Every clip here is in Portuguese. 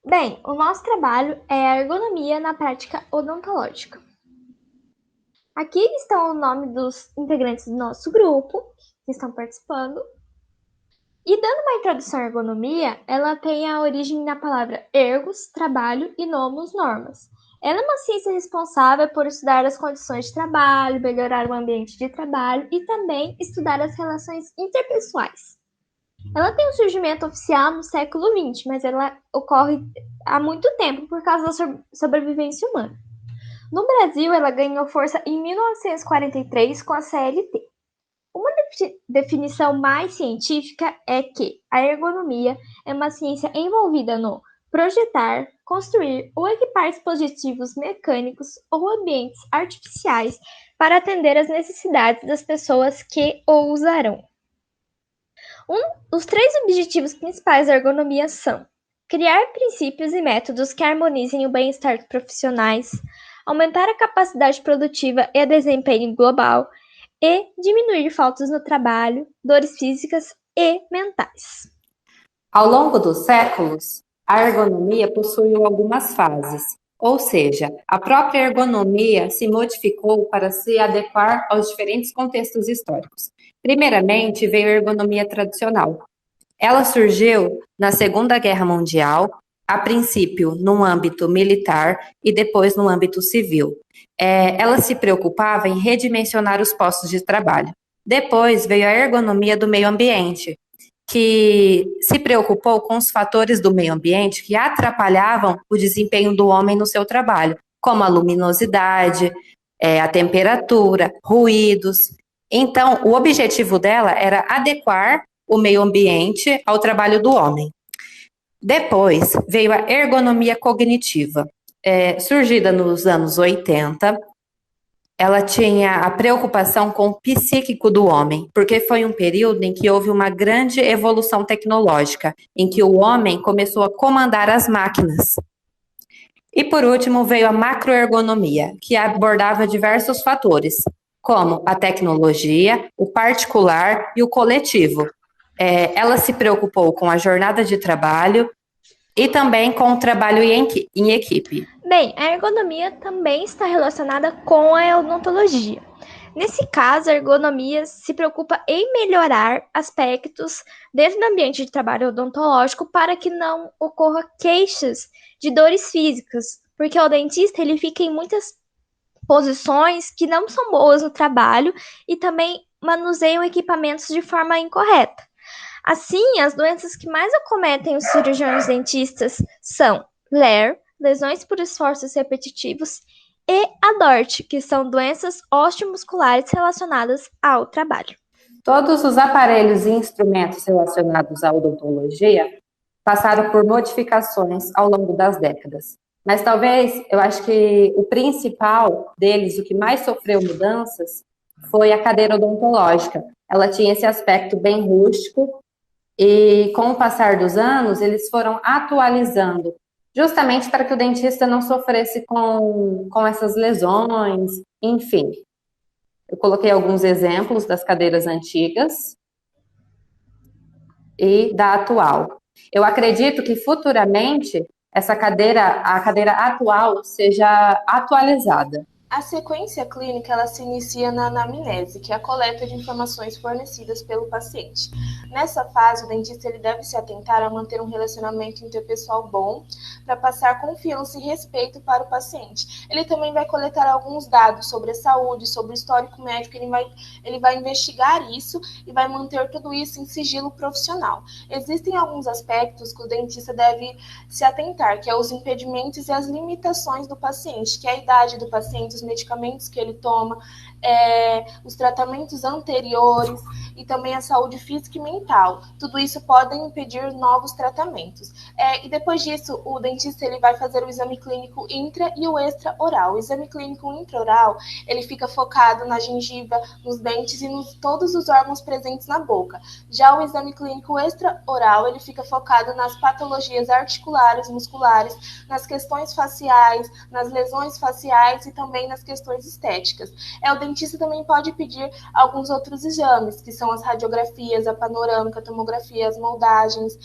Bem, o nosso trabalho é a ergonomia na prática odontológica. Aqui estão o nome dos integrantes do nosso grupo que estão participando. E dando uma introdução à ergonomia, ela tem a origem na palavra ergos, trabalho, e nomos, normas. Ela é uma ciência responsável por estudar as condições de trabalho, melhorar o ambiente de trabalho e também estudar as relações interpessoais. Ela tem um surgimento oficial no século XX, mas ela ocorre há muito tempo por causa da sobrevivência humana. No Brasil, ela ganhou força em 1943 com a CLT. Uma definição mais científica é que a ergonomia é uma ciência envolvida no projetar, construir ou equipar dispositivos mecânicos ou ambientes artificiais para atender às necessidades das pessoas que o usarão. Os três objetivos principais da ergonomia são criar princípios e métodos que harmonizem o bem-estar dos profissionais, aumentar a capacidade produtiva e desempenho global e diminuir faltas no trabalho, dores físicas e mentais. Ao longo dos séculos, a ergonomia possuiu algumas fases, ou seja, a própria ergonomia se modificou para se adequar aos diferentes contextos históricos. Primeiramente, veio a ergonomia tradicional. Ela surgiu na Segunda Guerra Mundial, a princípio no âmbito militar e depois no âmbito civil. Ela se preocupava em redimensionar os postos de trabalho. Depois veio a ergonomia do meio ambiente, que se preocupou com os fatores do meio ambiente que atrapalhavam o desempenho do homem no seu trabalho, como a luminosidade, a temperatura, ruídos. Então, o objetivo dela era adequar o meio ambiente ao trabalho do homem. Depois veio a ergonomia cognitiva, surgida nos anos 80. Ela tinha a preocupação com o psíquico do homem, porque foi um período em que houve uma grande evolução tecnológica, em que o homem começou a comandar as máquinas. E por último veio a macroergonomia, que abordava diversos fatores, como a tecnologia, o particular e o coletivo. Ela se preocupou com a jornada de trabalho e também com o trabalho em equipe. Bem, a ergonomia também está relacionada com a odontologia. Nesse caso, a ergonomia se preocupa em melhorar aspectos dentro do ambiente de trabalho odontológico para que não ocorra queixas de dores físicas, porque o dentista ele fica em muitas posições que não são boas no trabalho e também manuseiam equipamentos de forma incorreta. Assim, as doenças que mais acometem os cirurgiões dentistas são LER, lesões por esforços repetitivos, e a DORT, que são doenças osteomusculares relacionadas ao trabalho. Todos os aparelhos e instrumentos relacionados à odontologia passaram por modificações ao longo das décadas. Mas talvez, eu acho que o principal deles, o que mais sofreu mudanças, foi a cadeira odontológica. Ela tinha esse aspecto bem rústico e, com o passar dos anos, eles foram atualizando, justamente para que o dentista não sofresse com essas lesões, enfim. Eu coloquei alguns exemplos das cadeiras antigas e da atual. Eu acredito que futuramente a cadeira atual seja atualizada. A sequência clínica ela se inicia na anamnese, que é a coleta de informações fornecidas pelo paciente. Nessa fase, o dentista ele deve se atentar a manter um relacionamento interpessoal bom para passar confiança e respeito para o paciente. Ele também vai coletar alguns dados sobre a saúde, sobre o histórico médico, ele vai investigar isso e vai manter tudo isso em sigilo profissional. Existem alguns aspectos que o dentista deve se atentar, que é os impedimentos e as limitações do paciente, que é a idade do paciente, os medicamentos que ele toma, os tratamentos anteriores e também a saúde física e mental. Tudo isso pode impedir novos tratamentos. E depois disso, o dentista ele vai fazer o exame clínico intra e o extra-oral. O exame clínico intra-oral, ele fica focado na gengiva, nos dentes e nos todos os órgãos presentes na boca. Já o exame clínico extra-oral, ele fica focado nas patologias articulares, musculares, nas questões faciais, nas lesões faciais e também nas questões estéticas. O dentista também pode pedir alguns outros exames, que são as radiografias, a panorâmica, a tomografia, as moldagens,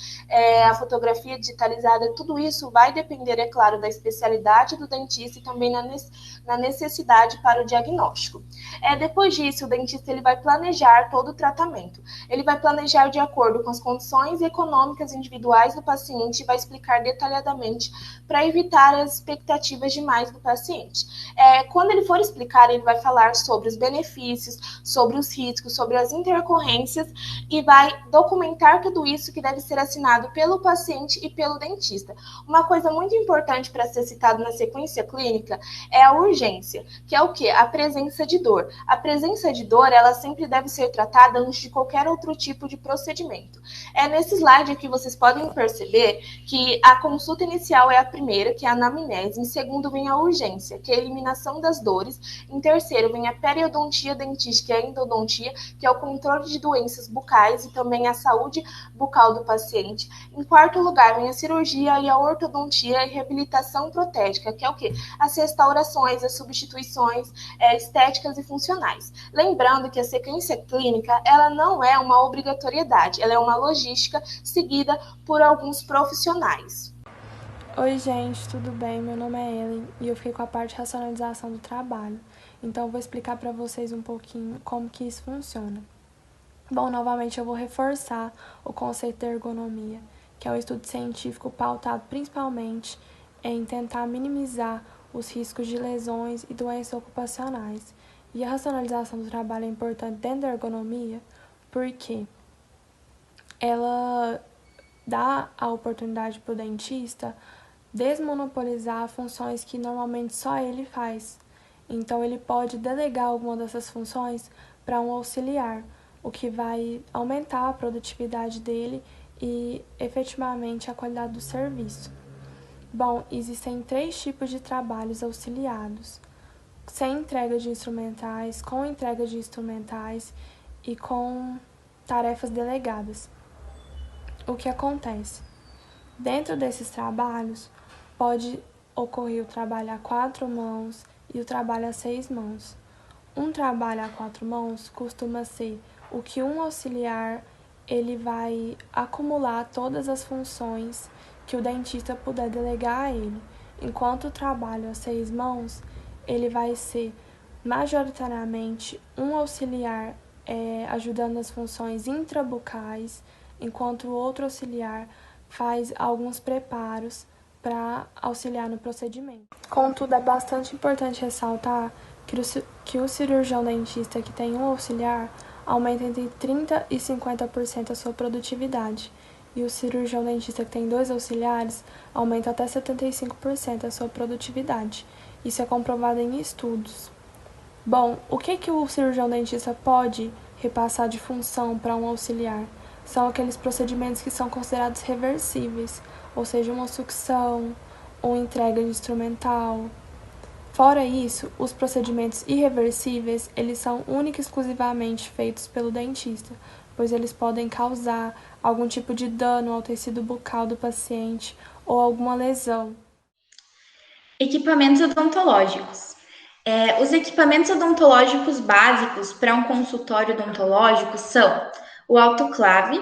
a fotografia digitalizada. Tudo isso vai depender, é claro, da especialidade do dentista e também na necessidade para o diagnóstico. Depois disso, o dentista ele vai planejar todo o tratamento. Ele vai planejar de acordo com as condições econômicas individuais do paciente e vai explicar detalhadamente para evitar as expectativas demais do paciente. Quando ele for explicar, ele vai falar sobre os benefícios, sobre os riscos, sobre as intercorrências e vai documentar tudo isso que deve ser assinado pelo paciente e pelo dentista. Uma coisa muito importante para ser citado na sequência clínica é a urgência, que é o quê? A presença de dor. A presença de dor, ela sempre deve ser tratada antes de qualquer outro tipo de procedimento. Nesse slide aqui vocês podem perceber que a consulta inicial é a primeira, que é a anamnese, em segundo vem a urgência, que é a eliminação das dores, em terceiro vem a periodontia dentística e a endodontia, que é o controle de doenças bucais e também a saúde bucal do paciente. Em quarto lugar vem a cirurgia e a ortodontia e reabilitação protética, que é o quê? As restaurações, as substituições estéticas e funcionais. Lembrando que a sequência clínica, ela não é uma obrigatoriedade, ela é uma logística seguida por alguns profissionais. Oi gente, tudo bem? Meu nome é Ellen e eu fiquei com a parte de racionalização do trabalho. Então vou explicar para vocês um pouquinho como que isso funciona. Bom, novamente eu vou reforçar o conceito da ergonomia, que é um estudo científico pautado principalmente em tentar minimizar os riscos de lesões e doenças ocupacionais. E a racionalização do trabalho é importante dentro da ergonomia porque ela dá a oportunidade para o dentista desmonopolizar funções que normalmente só ele faz. Então, ele pode delegar alguma dessas funções para um auxiliar, o que vai aumentar a produtividade dele e, efetivamente, a qualidade do serviço. Bom, existem 3 tipos de trabalhos auxiliados: sem entrega de instrumentais, com entrega de instrumentais e com tarefas delegadas. O que acontece? Dentro desses trabalhos, pode ocorrer o trabalho a 4 mãos e o trabalho a 6 mãos. Um trabalho a 4 mãos costuma ser o que um auxiliar ele vai acumular todas as funções que o dentista puder delegar a ele, enquanto o trabalho a 6 mãos ele vai ser majoritariamente um auxiliar ajudando nas funções intrabucais, enquanto o outro auxiliar faz alguns preparos para auxiliar no procedimento. Contudo, é bastante importante ressaltar que o cirurgião dentista que tem um auxiliar aumenta entre 30% e 50% a sua produtividade, e o cirurgião dentista que tem 2 auxiliares aumenta até 75% a sua produtividade. Isso é comprovado em estudos. Bom, o que o cirurgião dentista pode repassar de função para um auxiliar? São aqueles procedimentos que são considerados reversíveis, ou seja, uma sucção ou entrega de instrumental. Fora isso, os procedimentos irreversíveis, eles são única e exclusivamente feitos pelo dentista, pois eles podem causar algum tipo de dano ao tecido bucal do paciente ou alguma lesão. Equipamentos odontológicos. Os equipamentos odontológicos básicos para um consultório odontológico são o autoclave,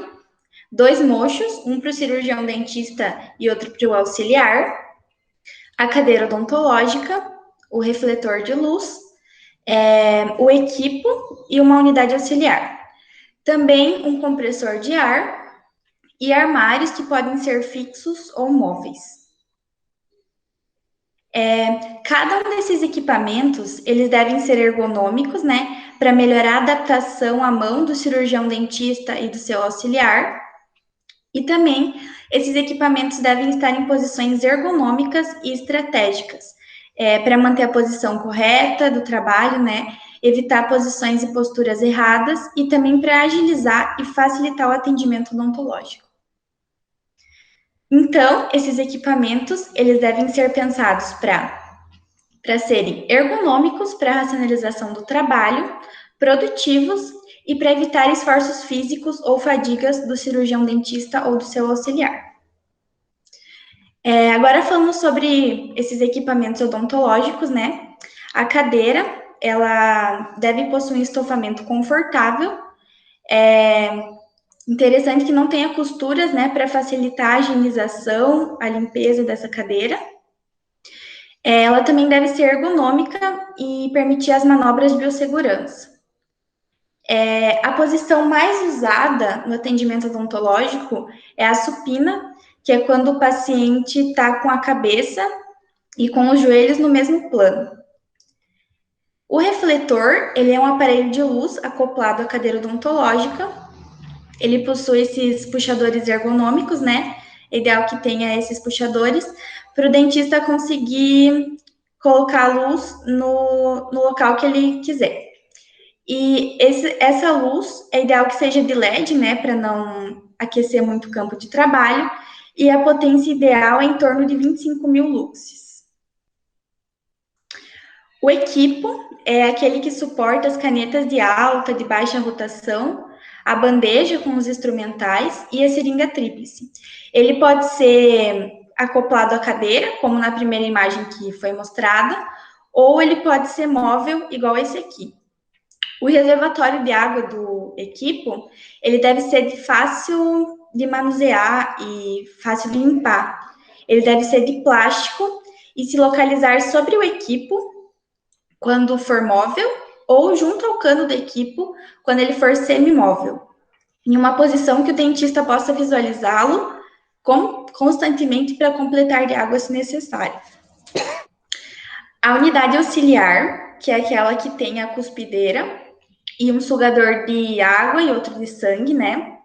2 mochos, um para o cirurgião dentista e outro para o auxiliar, a cadeira odontológica, o refletor de luz, o equipo e uma unidade auxiliar. Também um compressor de ar e armários que podem ser fixos ou móveis. Cada um desses equipamentos, eles devem ser ergonômicos, né, para melhorar a adaptação à mão do cirurgião dentista e do seu auxiliar. E também, esses equipamentos devem estar em posições ergonômicas e estratégicas, para manter a posição correta do trabalho, né, evitar posições e posturas erradas e também para agilizar e facilitar o atendimento odontológico. Então, esses equipamentos, eles devem ser pensados para serem ergonômicos para a racionalização do trabalho, produtivos e para evitar esforços físicos ou fadigas do cirurgião dentista ou do seu auxiliar. Agora falamos sobre esses equipamentos odontológicos, né? A cadeira, ela deve possuir um estofamento confortável, interessante que não tenha costuras, né, para facilitar a higienização, a limpeza dessa cadeira. Ela também deve ser ergonômica e permitir as manobras de biossegurança. A posição mais usada no atendimento odontológico é a supina, que é quando o paciente está com a cabeça e com os joelhos no mesmo plano. O refletor, ele é um aparelho de luz acoplado à cadeira odontológica. Ele possui esses puxadores ergonômicos, né? É ideal que tenha esses puxadores para o dentista conseguir colocar a luz no local que ele quiser. E essa luz é ideal que seja de LED, né? Para não aquecer muito o campo de trabalho. E a potência ideal é em torno de 25.000 luxes. O equipo é aquele que suporta as canetas de alta, de baixa rotação, a bandeja com os instrumentais e a seringa tríplice. Ele pode ser acoplado à cadeira, como na primeira imagem que foi mostrada, ou ele pode ser móvel, igual esse aqui. O reservatório de água do equipo, ele deve ser fácil de manusear e fácil de limpar. Ele deve ser de plástico e se localizar sobre o equipo quando for móvel, ou junto ao cano do equipo, quando ele for semimóvel, em uma posição que o dentista possa visualizá-lo constantemente para completar de água se necessário. A unidade auxiliar, que é aquela que tem a cuspideira e um sugador de água e outro de sangue, né?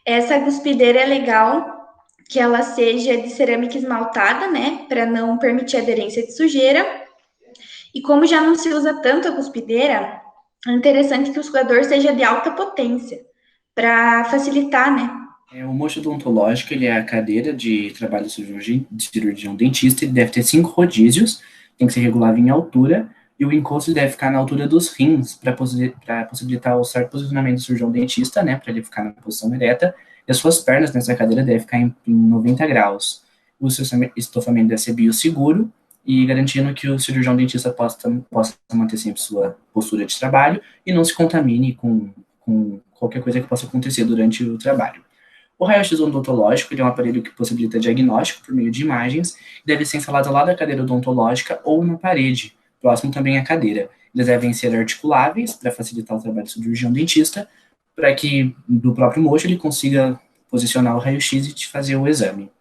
Essa cuspideira é legal que ela seja de cerâmica esmaltada, né? Para não permitir aderência de sujeira. E como já não se usa tanto a cuspideira, é interessante que o sugador seja de alta potência, para facilitar, né? O mocho odontológico, ele é a cadeira de trabalho de cirurgião dentista, ele deve ter 5 rodízios, tem que ser regulável em altura, e o encosto deve ficar na altura dos rins, para possibilitar o certo posicionamento do cirurgião dentista, né, para ele ficar na posição ereta, e as suas pernas nessa cadeira devem ficar em 90 graus. O seu estofamento deve ser bioseguro, e garantindo que o cirurgião dentista possa manter sempre sua postura de trabalho e não se contamine com qualquer coisa que possa acontecer durante o trabalho. O raio-x odontológico, ele é um aparelho que possibilita diagnóstico por meio de imagens e deve ser instalado ao lado da cadeira odontológica ou na parede, próximo também à cadeira. Eles devem ser articuláveis para facilitar o trabalho do cirurgião dentista, para que do próprio mocho ele consiga posicionar o raio-x e te fazer o exame.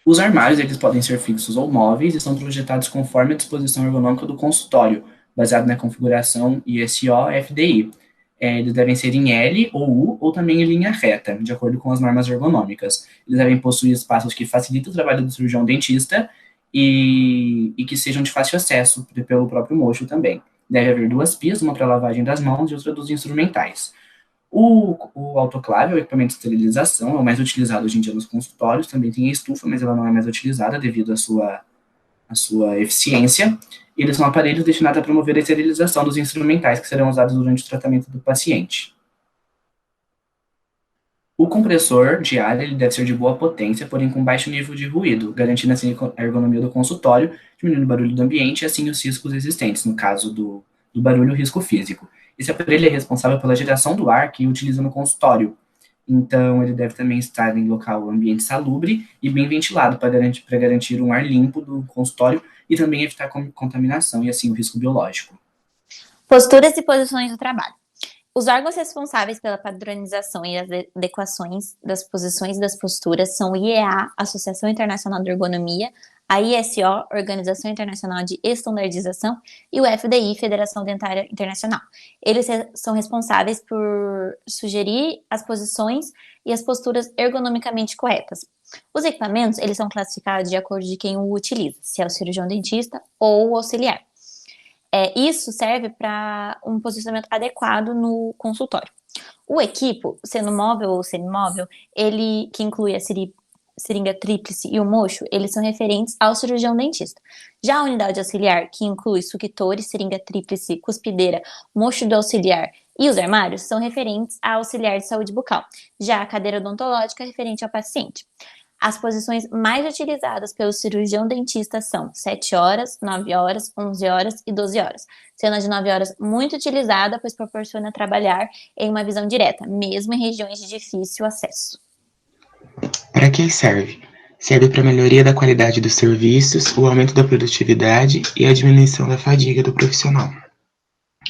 Os armários, eles podem ser fixos ou móveis e são projetados conforme a disposição ergonômica do consultório, baseado na configuração ISO-FDI. Eles devem ser em L ou U, ou também em linha reta, de acordo com as normas ergonômicas. Eles devem possuir espaços que facilitem o trabalho do cirurgião dentista e que sejam de fácil acesso pelo próprio mocho também. Deve haver 2 pias, uma para lavagem das mãos e outra dos instrumentais. O autoclave, o equipamento de esterilização, é o mais utilizado hoje em dia nos consultórios, também tem a estufa, mas ela não é mais utilizada devido à sua eficiência. Eles são aparelhos destinados a promover a esterilização dos instrumentais que serão usados durante o tratamento do paciente. O compressor de ar, ele deve ser de boa potência, porém com baixo nível de ruído, garantindo assim a ergonomia do consultório, diminuindo o barulho do ambiente e assim os riscos existentes, no caso do barulho, o risco físico. Esse aparelho é responsável pela geração do ar que utiliza no consultório. Então, ele deve também estar em local ambiente salubre e bem ventilado para garantir um ar limpo do consultório e também evitar contaminação e, assim, o risco biológico. Posturas e posições do trabalho. Os órgãos responsáveis pela padronização e as adequações das posições e das posturas são o IEA, Associação Internacional de Ergonomia, a ISO, Organização Internacional de Estandardização, e o FDI, Federação Dentária Internacional. Eles são responsáveis por sugerir as posições e as posturas ergonomicamente corretas. Os equipamentos, eles são classificados de acordo de quem o utiliza, se é o cirurgião dentista ou o auxiliar. Isso serve para um posicionamento adequado no consultório. O equipo, sendo móvel ou semimóvel, ele que inclui a seringa tríplice e o mocho, eles são referentes ao cirurgião dentista. Já a unidade auxiliar, que inclui suctores, seringa tríplice, cuspideira, mocho do auxiliar e os armários, são referentes ao auxiliar de saúde bucal. Já a cadeira odontológica é referente ao paciente. As posições mais utilizadas pelo cirurgião dentista são 7 horas, 9 horas, 11 horas e 12 horas, sendo a de 9 horas muito utilizada, pois proporciona trabalhar em uma visão direta, mesmo em regiões de difícil acesso. Para que serve? Serve para a melhoria da qualidade dos serviços, o aumento da produtividade e a diminuição da fadiga do profissional.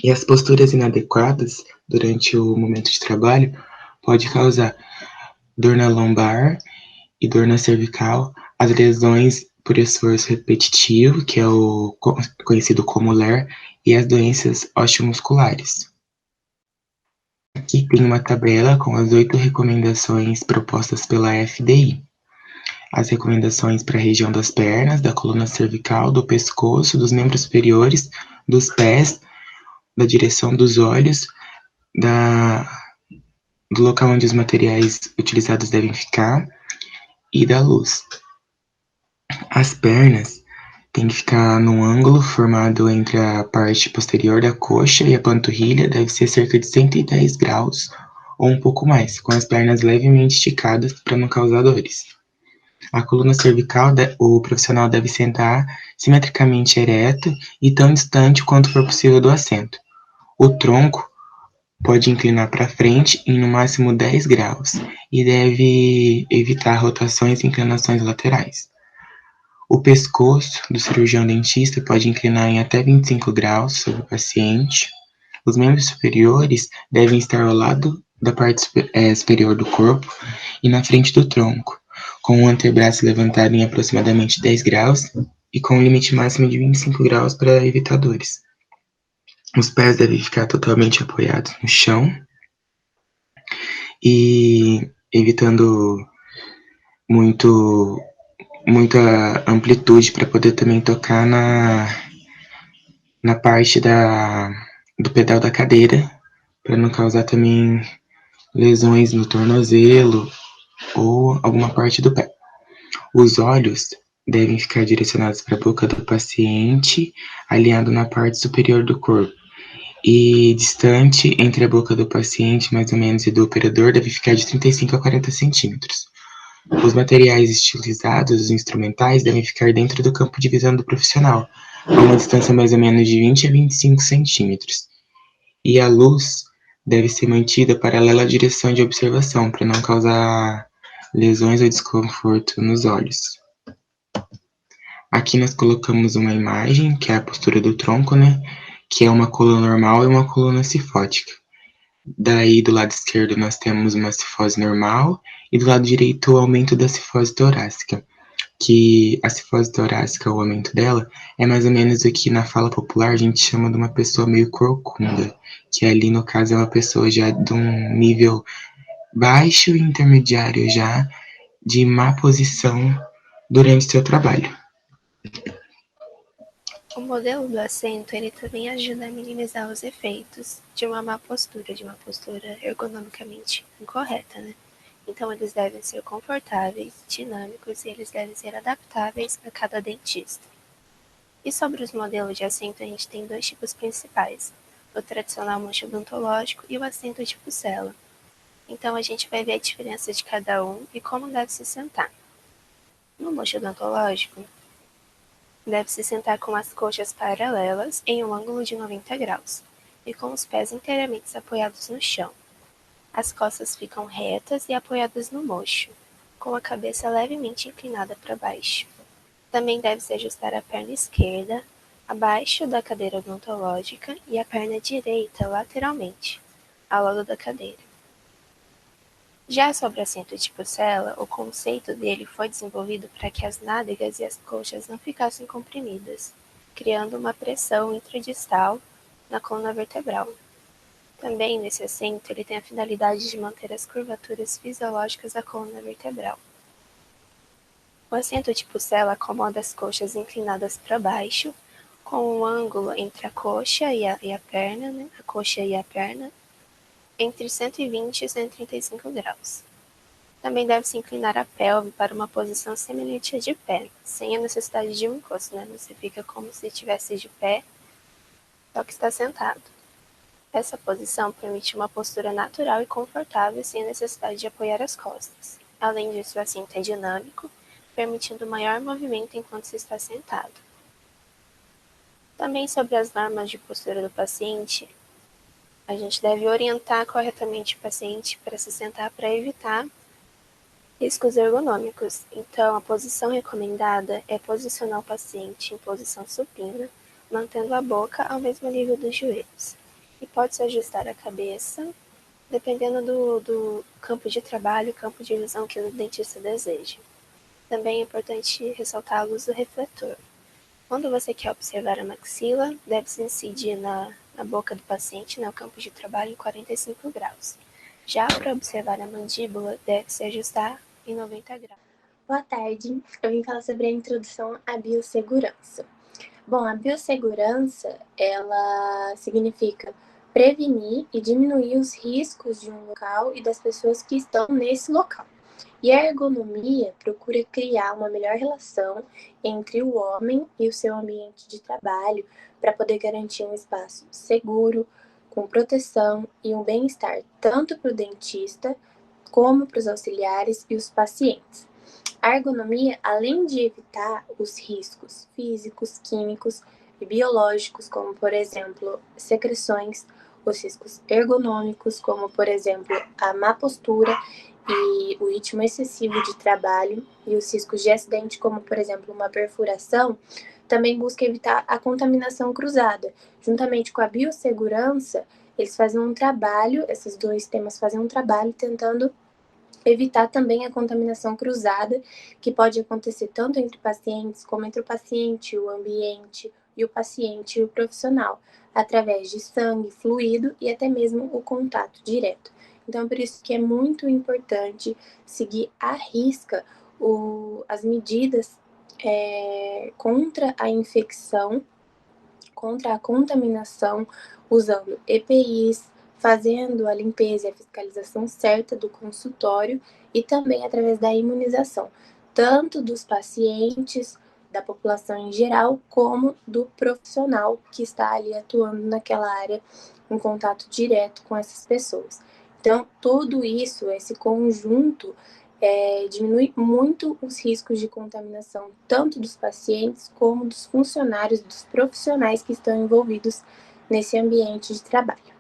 E as posturas inadequadas durante o momento de trabalho pode causar dor na lombar e dor na cervical, as lesões por esforço repetitivo, que é o conhecido como LER, e as doenças osteomusculares. Aqui tem uma tabela com as 8 recomendações propostas pela FDI. As recomendações para a região das pernas, da coluna cervical, do pescoço, dos membros superiores, dos pés, da direção dos olhos, do local onde os materiais utilizados devem ficar e da luz. As pernas têm que ficar num ângulo formado entre a parte posterior da coxa e a panturrilha, deve ser cerca de 110 graus ou um pouco mais, com as pernas levemente esticadas para não causar dores. A coluna cervical, o profissional deve sentar simetricamente ereto e tão distante quanto for possível do assento. O tronco pode inclinar para frente em no máximo 10 graus e deve evitar rotações e inclinações laterais. O pescoço do cirurgião dentista pode inclinar em até 25 graus sobre o paciente. Os membros superiores devem estar ao lado da parte superior do corpo e na frente do tronco, com o antebraço levantado em aproximadamente 10 graus e com um limite máximo de 25 graus para evitar dores. Os pés devem ficar totalmente apoiados no chão e evitando muita amplitude para poder também tocar na parte do pedal da cadeira, para não causar também lesões no tornozelo ou alguma parte do pé. Os olhos devem ficar direcionados para a boca do paciente, alinhado na parte superior do corpo. E distante entre a boca do paciente, mais ou menos, e do operador, deve ficar de 35 a 40 centímetros. Os materiais utilizados, os instrumentais, devem ficar dentro do campo de visão do profissional, a uma distância mais ou menos de 20 a 25 centímetros. E a luz deve ser mantida paralela à direção de observação, para não causar lesões ou desconforto nos olhos. Aqui nós colocamos uma imagem, que é a postura do tronco, né? Que é uma coluna normal e uma coluna cifótica. Daí, do lado esquerdo, nós temos uma cifose normal e do lado direito, o aumento da cifose torácica. Que a cifose torácica, o aumento dela, é mais ou menos o que na fala popular a gente chama de uma pessoa meio corcunda, que ali, no caso, é uma pessoa já de um nível baixo e intermediário já, de má posição durante seu trabalho. O modelo do assento, ele também ajuda a minimizar os efeitos de uma má postura, de uma postura ergonomicamente incorreta, né? Então, eles devem ser confortáveis, dinâmicos e eles devem ser adaptáveis a cada dentista. E sobre os modelos de assento, a gente tem 2 tipos principais, o tradicional mocho odontológico e o assento tipo cela. Então, a gente vai ver a diferença de cada um e como deve se sentar. No mocho odontológico, deve se sentar com as coxas paralelas em um ângulo de 90 graus e com os pés inteiramente apoiados no chão. As costas ficam retas e apoiadas no mocho, com a cabeça levemente inclinada para baixo. Também deve-se ajustar a perna esquerda abaixo da cadeira odontológica e a perna direita lateralmente, ao lado da cadeira. Já sobre o assento tipo cela, o conceito dele foi desenvolvido para que as nádegas e as coxas não ficassem comprimidas, criando uma pressão intradistal na coluna vertebral. Também, nesse assento, ele tem a finalidade de manter as curvaturas fisiológicas da coluna vertebral. O assento tipo cela acomoda as coxas inclinadas para baixo, com um ângulo entre a coxa e a perna, né? A coxa e a perna, entre 120 e 135 graus. Também deve-se inclinar a pelve para uma posição semelhante à de pé, sem a necessidade de um encosto, né? Você fica como se estivesse de pé, só que está sentado. Essa posição permite uma postura natural e confortável sem a necessidade de apoiar as costas. Além disso, o assento é dinâmico, permitindo maior movimento enquanto se está sentado. Também sobre as normas de postura do paciente, a gente deve orientar corretamente o paciente para se sentar para evitar riscos ergonômicos. Então, a posição recomendada é posicionar o paciente em posição supina, mantendo a boca ao mesmo nível dos joelhos. E pode-se ajustar a cabeça, dependendo do campo de trabalho, campo de visão que o dentista deseja. Também é importante ressaltar a luz do refletor. Quando você quer observar a maxila, deve-se incidir na boca do paciente, no campo de trabalho, em 45 graus. Já para observar a mandíbula, deve-se ajustar em 90 graus. Boa tarde, eu vim falar sobre a introdução à biossegurança. Bom, a biossegurança, ela significa prevenir e diminuir os riscos de um local e das pessoas que estão nesse local. E a ergonomia procura criar uma melhor relação entre o homem e o seu ambiente de trabalho para poder garantir um espaço seguro, com proteção e um bem-estar tanto para o dentista como para os auxiliares e os pacientes. A ergonomia, além de evitar os riscos físicos, químicos e biológicos, como por exemplo secreções, os riscos ergonômicos, como por exemplo a má postura e o ritmo excessivo de trabalho, e os riscos de acidente, como por exemplo uma perfuração, também busca evitar a contaminação cruzada. Juntamente com a biossegurança, eles fazem um trabalho, esses dois temas fazem um trabalho tentando evitar também a contaminação cruzada, que pode acontecer tanto entre pacientes, como entre o paciente, o ambiente, e o paciente e o profissional, através de sangue, fluido e até mesmo o contato direto. Então, por isso que é muito importante seguir à risca as medidas contra a infecção, contra a contaminação, usando EPIs, fazendo a limpeza e a fiscalização certa do consultório e também através da imunização, tanto dos pacientes, da população em geral, como do profissional que está ali atuando naquela área em contato direto com essas pessoas. Então, tudo isso, esse conjunto, diminui muito os riscos de contaminação, tanto dos pacientes como dos funcionários, dos profissionais que estão envolvidos nesse ambiente de trabalho.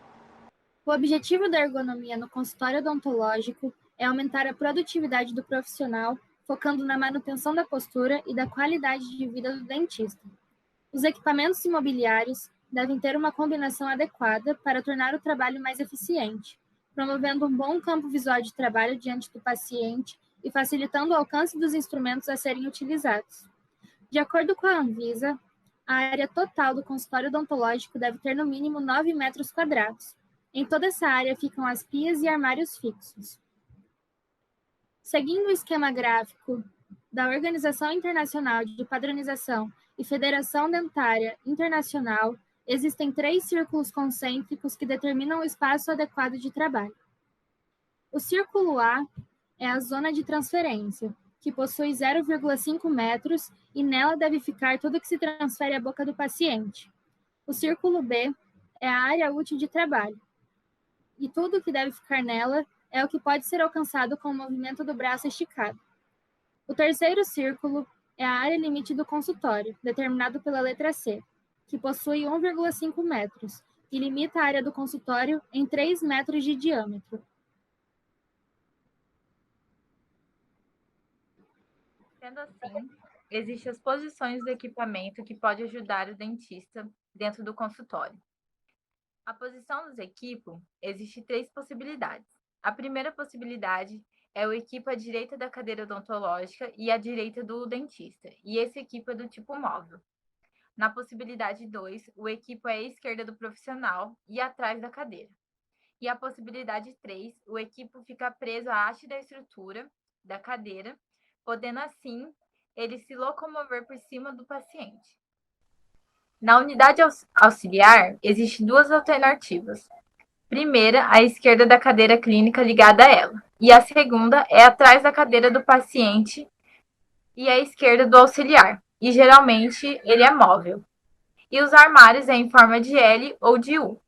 O objetivo da ergonomia no consultório odontológico é aumentar a produtividade do profissional, focando na manutenção da postura e da qualidade de vida do dentista. Os equipamentos imobiliários devem ter uma combinação adequada para tornar o trabalho mais eficiente, promovendo um bom campo visual de trabalho diante do paciente e facilitando o alcance dos instrumentos a serem utilizados. De acordo com a Anvisa, a área total do consultório odontológico deve ter no mínimo 9 metros quadrados. Em toda essa área ficam as pias e armários fixos. Seguindo o esquema gráfico da Organização Internacional de Padronização e Federação Dentária Internacional, existem 3 círculos concêntricos que determinam o espaço adequado de trabalho. O círculo A é a zona de transferência, que possui 0,5 metros e nela deve ficar tudo que se transfere à boca do paciente. O círculo B é a área útil de trabalho, e tudo que deve ficar nela é o que pode ser alcançado com o movimento do braço esticado. O terceiro círculo é a área limite do consultório, determinado pela letra C, que possui 1,5 metros e limita a área do consultório em 3 metros de diâmetro. Sendo assim, existem as posições do equipamento que pode ajudar o dentista dentro do consultório. A posição dos equipos, existe 3 possibilidades. A primeira possibilidade é o equipo à direita da cadeira odontológica e à direita do dentista, e esse equipo é do tipo móvel. Na possibilidade 2, o equipo é à esquerda do profissional e atrás da cadeira. E a possibilidade 3, o equipo fica preso à haste da estrutura da cadeira, podendo assim ele se locomover por cima do paciente. Na unidade auxiliar, existem 2 alternativas. Primeira, à esquerda da cadeira clínica ligada a ela, e a segunda é atrás da cadeira do paciente e à esquerda do auxiliar, e geralmente ele é móvel. E os armários é em forma de L ou de U.